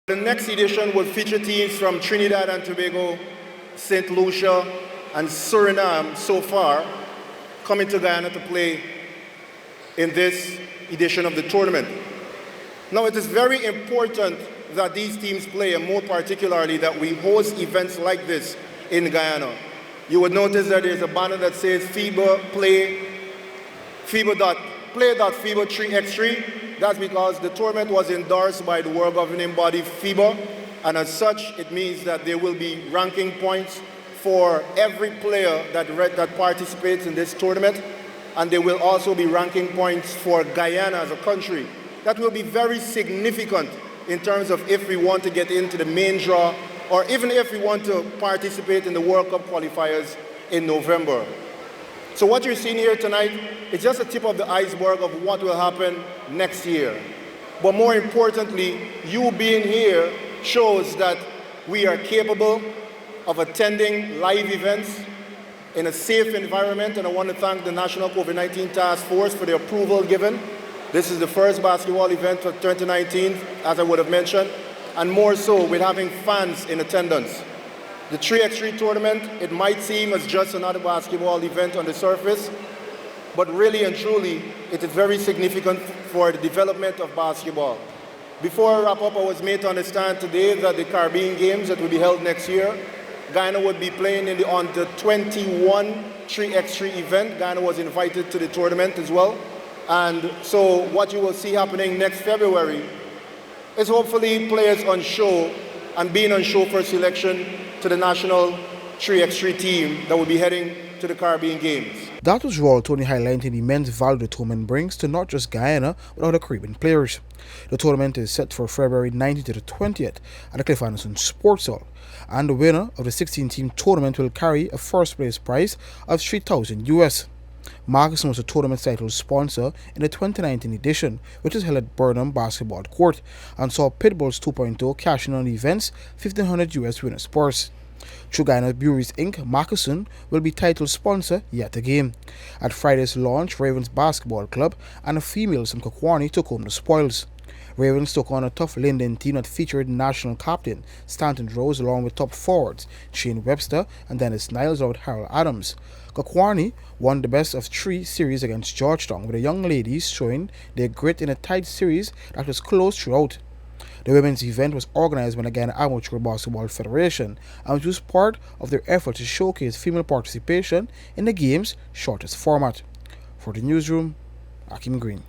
The next edition will feature teams from Trinidad and Tobago, St. Lucia, and Suriname so far coming to Guyana to play in this edition of the tournament. Now, it is very important that these teams play, and more particularly that we host events like this in Guyana. You would notice that there's a banner that says FIBA FIBA 3X3. That's because the tournament was endorsed by the world governing body FIBA, and as such, it means that there will be ranking points for every player that participates in this tournament, and there will also be ranking points for Guyana as a country. That will be very significant in terms of if we want to get into the main draw, or even if we want to participate in the World Cup qualifiers in November. So what you're seeing here tonight is just a tip of the iceberg of what will happen next year. But more importantly, you being here shows that we are capable of attending live events in a safe environment, and I want to thank the National COVID-19 Task Force for the approval given. This is the first basketball event for 2019, as I would have mentioned, and more so with having fans in attendance. The 3x3 tournament, it might seem as just another basketball event on the surface, but really and truly, it is very significant for the development of basketball. Before I wrap up, I was made to understand today that the Caribbean Games that will be held next year, Guyana would be playing in the under-21 3x3 event. Guyana was invited to the tournament as well. And so what you will see happening next February is hopefully players on show and being on show for selection to the national 3x3 team that will be heading to the Caribbean Games. That was Rawle Toney highlighting the immense value the tournament brings to not just Guyana, but other Caribbean players. The tournament is set for February 19th to the 20th at the Cliff Anderson Sports Hall, and the winner of the 16-team tournament will carry a first-place prize of $3,000 US. Marcusson was the tournament title sponsor in the 2019 edition, which was held at Burnham Basketball Court, and saw Pitbulls 2.0 cashing on the event's $1,500 US winner's purse. Through Guyana Breweries Inc., Marcusson will be title sponsor yet again. At Friday's launch, Ravens Basketball Club and the females from Kakwani took home the spoils. Ravens took on a tough Linden team that featured national captain Stanton Rose along with top forwards Shane Webster and Dennis Niles out Harold Adams. Kakwani won the best of 3 series against Georgetown, with the young ladies showing their grit in a tight series that was close throughout. The women's event was organized by the Guyana Amateur Basketball Federation, and which was part of their effort to showcase female participation in the game's shortest format. For the newsroom, Akim Green.